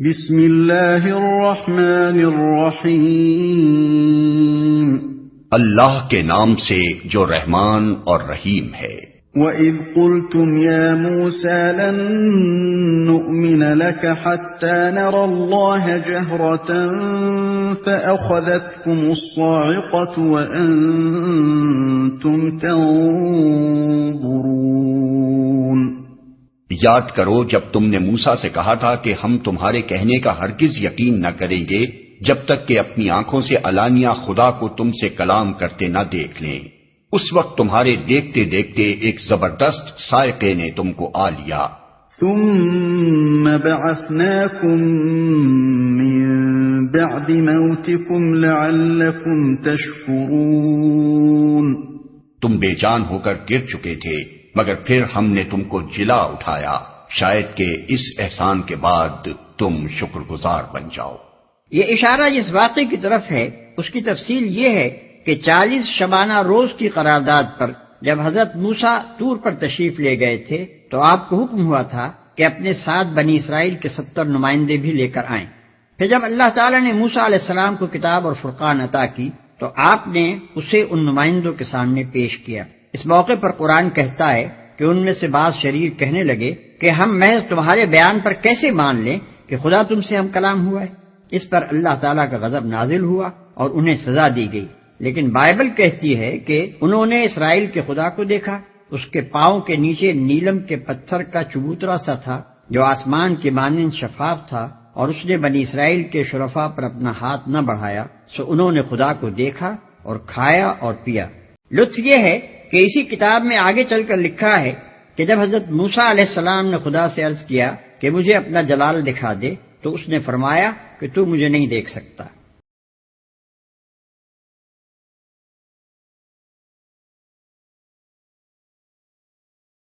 بسم اللہ الرحمن الرحیم، اللہ کے نام سے جو رحمان اور رحیم ہے۔ وَإِذْ قُلْتُمْ يَا مُوسَى لَن نُّؤْمِنَ لَكَ حَتَّى نَرَى اللَّهَ جَهْرَةً فَأَخَذَتْكُمُ الصَّاعِقَةُ وَأَنتُمْ تَنظُرُونَ۔ یاد کرو جب تم نے موسیٰ سے کہا تھا کہ ہم تمہارے کہنے کا ہرگز یقین نہ کریں گے جب تک کہ اپنی آنکھوں سے علانیہ خدا کو تم سے کلام کرتے نہ دیکھ لیں۔ اس وقت تمہارے دیکھتے دیکھتے ایک زبردست صاعقے نے تم کو آ لیا۔ ثم بعثناكم من بعد موتكم لعلكم تشكرون۔ تم بے جان ہو کر گر چکے تھے مگر پھر ہم نے تم کو جلا اٹھایا، شاید کہ اس احسان کے بعد تم شکر گزار بن جاؤ۔ یہ اشارہ جس واقعے کی طرف ہے اس کی تفصیل یہ ہے کہ 40 شبانہ روز کی قرارداد پر جب حضرت موسیٰ طور پر تشریف لے گئے تھے تو آپ کو حکم ہوا تھا کہ اپنے ساتھ بنی اسرائیل کے 70 نمائندے بھی لے کر آئیں۔ پھر جب اللہ تعالیٰ نے موسیٰ علیہ السلام کو کتاب اور فرقان عطا کی تو آپ نے اسے ان نمائندوں کے سامنے پیش کیا۔ اس موقع پر قرآن کہتا ہے کہ ان میں سے بعض شریر کہنے لگے کہ ہم محض تمہارے بیان پر کیسے مان لیں کہ خدا تم سے ہم کلام ہوا ہے۔ اس پر اللہ تعالیٰ کا غضب نازل ہوا اور انہیں سزا دی گئی، لیکن بائبل کہتی ہے کہ انہوں نے اسرائیل کے خدا کو دیکھا، اس کے پاؤں کے نیچے نیلم کے پتھر کا چبوترا سا تھا جو آسمان کے مانند شفاف تھا، اور اس نے بنی اسرائیل کے شرفاء پر اپنا ہاتھ نہ بڑھایا، سو انہوں نے خدا کو دیکھا اور کھایا اور پیا۔ لطف یہ ہے کہ اسی کتاب میں آگے چل کر لکھا ہے کہ جب حضرت موسیٰ علیہ السلام نے خدا سے عرض کیا کہ مجھے اپنا جلال دکھا دے تو اس نے فرمایا کہ تو مجھے نہیں دیکھ سکتا۔